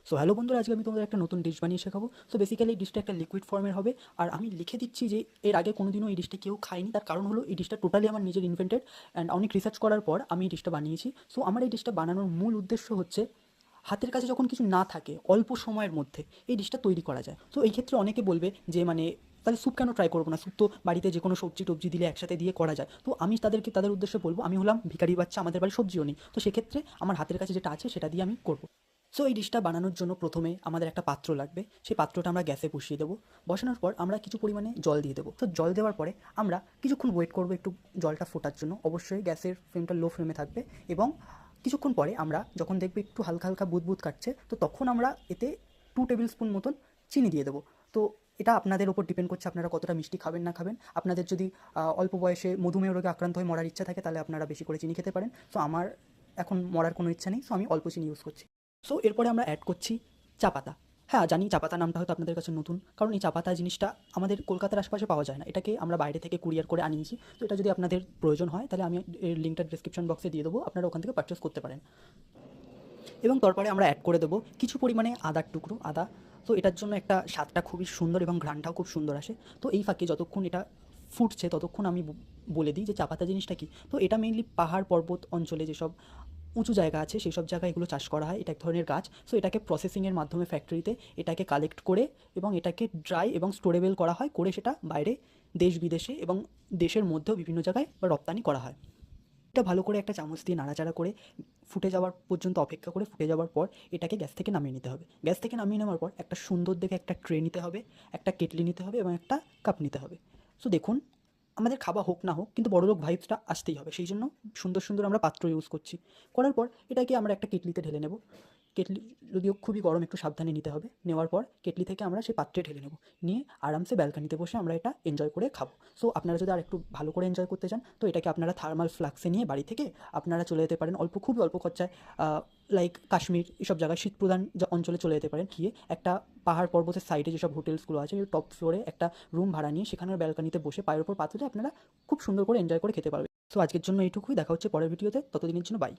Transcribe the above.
So hello বন্ধুরা, আজকে আমি তোমাদের একটা নতুন ডিশ বানিয়ে শেখাবো। সো বেসিক্যালি এই ডিশটা একটা লিকুইড ফর্মের হবে। আর আমি লিখে দিচ্ছি যে এর আগে কোনোদিনও এই ডিশটা কেউ খায়নি। তার কারণ হলো এই ডিশটা টোটালি আমার নিজের ইনভেন্টেড অ্যান্ড অনেক রিসার্চ করার পর আমি এই ডিশটা বানিয়েছি। সো আমার এই ডিশটা বানানোর মূল উদ্দেশ্য হচ্ছে হাতের কাছে যখন কিছু না থাকে অল্প সময়ের মধ্যে এই ডিশটা তৈরি করা যায়। তো এই ক্ষেত্রে অনেকে বলবে যে তাহলে স্যুপ কেন ট্রাই করবো না, স্যুপ তো বাড়িতে যে কোনো সবজি টবজি দিলে একসাথে দিয়ে করা যায়। তো আমি তাদের উদ্দেশ্যে বলবো, আমি হলাম ভিখারি বাচ্চা, আমাদের বাড়ি সবজিও নেই, তো সেক্ষেত্রে আমার হাতের কাছে যেটা আছে সেটা দিয়ে আমি করবো। সো এই ডিশটা বানানোর জন্য প্রথমে আমাদের একটা পাত্র লাগবে। সেই পাত্রটা আমরা গ্যাসে বসিয়ে দেবো। বসানোর পর আমরা কিছু পরিমাণে জল দিয়ে দেবো। তো জল দেওয়ার পরে আমরা কিছুক্ষণ ওয়েট করবো একটু জলটা ফোটার জন্য। অবশ্যই গ্যাসের ফ্লেমটা লো ফ্লেমে থাকবে। এবং কিছুক্ষণ পরে আমরা যখন দেখবে একটু হালকা হালকা বুদবুদ কাটছে, তো তখন আমরা এতে 2 টেবিল স্পুন মতন চিনি দিয়ে দেবো। তো এটা আপনাদের ওপর ডিপেন্ড করছে আপনারা কতটা মিষ্টি খাবেন না খাবেন। আপনাদের যদি অল্প বয়সে মধুমেহ রোগে আক্রান্ত হয়ে মরার ইচ্ছা থাকে, তাহলে আপনারা বেশি করে চিনি খেতে পারেন। সো আমার এখন মরার কোনো ইচ্ছা নেই, সো আমি অল্প চিনি ইউজ করছি। সো এরপরে আমরা অ্যাড করছি চা পাতা। হ্যাঁ, জানি চা পাতা নামটা হয়তো আপনাদের কাছে নতুন, কারণ এই চা পাতা জিনিসটা আমাদের কলকাতার আশপাশে পাওয়া যায় না। এটাকে আমরা বাইরে থেকে কুরিয়ার করে আনিয়েছি। তো এটা যদি আপনাদের প্রয়োজন হয় তাহলে আমি এর লিঙ্কটা ডিসক্রিপশন বক্সে দিয়ে দেবো, আপনারা ওখান থেকে পারচেস করতে পারেন। এবং তারপরে আমরা অ্যাড করে দেবো কিছু পরিমাণে আদার টুকরো, আদা। তো এটার জন্য একটা স্বাদটা খুবই সুন্দর এবং ঘ্রাণটাও খুব সুন্দর আসে। তো এই ফাঁকে যতক্ষণ এটা ফুটছে ততক্ষণ আমি বলে দিই যে চা পাতা জিনিসটা কী। তো এটা মেইনলি পাহাড় পর্বত অঞ্চলে যেসব উঁচু জায়গা আছে সেই সব জায়গায় এগুলো চাষ করা হয়। এটা এক ধরনের গাছ। সো এটাকে প্রসেসিংয়ের মাধ্যমে ফ্যাক্টরিতে এটাকে কালেক্ট করে এবং এটাকে ড্রাই এবং স্টোরেবল করা হয়, করে সেটা বাইরে দেশ বিদেশে এবং দেশের মধ্যেও বিভিন্ন জায়গায় রপ্তানি করা হয়। এটা ভালো করে একটা চামচ দিয়ে নাড়াচাড়া করে ফুটে যাওয়ার পর্যন্ত অপেক্ষা করে, ফুটে যাওয়ার পর এটাকে গ্যাস থেকে নামিয়ে নিতে হবে। গ্যাস থেকে নামিয়ে নেওয়ার পর একটা সুন্দর দেখে একটা ট্রে নিতে হবে, একটা কেটলি নিতে হবে এবং একটা কাপ নিতে হবে। সো দেখুন, আমাদের খাওয়া হোক না হোক কিন্তু বড়লোক ভাইবসটা আসতেই হবে, সেই জন্য সুন্দর সুন্দর আমরা পাত্র ইউজ করছি। করার পর এটাকে আমরা একটা কেটলিতে ঢেলে নেব। কেটলি যদিও খুবই গরম, একটু সাবধানে নিতে হবে। নেওয়ার পর কেটলি থেকে আমরা সেই পাত্রে ঢেলে নেব। নিয়ে আরামসে ব্যালকানিতে বসে আমরা এটা এনজয় করে খাবো। সো আপনারা যদি আর একটু ভালো করে এনজয় করতে চান, তো এটাকে আপনারা থার্মাল ফ্লাক্সে নিয়ে বাড়ি থেকে আপনারা চলে যেতে পারেন খুবই অল্প খরচায়। লাইক কাশ্মীর এসব জায়গায় শীতপ্রধান অঞ্চলে চলে যেতে পারেন। গিয়ে একটা পাহাড় পর্বতের সাইডে যেসব হোটেলসগুলো আছে, টপ ফ্লোরে একটা রুম ভাড়া নিয়ে সেখানের ব্যালকানিতে বসে পায়ের ওপর পা তুলে আপনারা খুব সুন্দর করে এনজয় করে খেতে পারবেন। সো আজকের জন্য এইটুকুই, দেখা হচ্ছে পরের ভিডিওতে, ততদিনের জন্য বাই।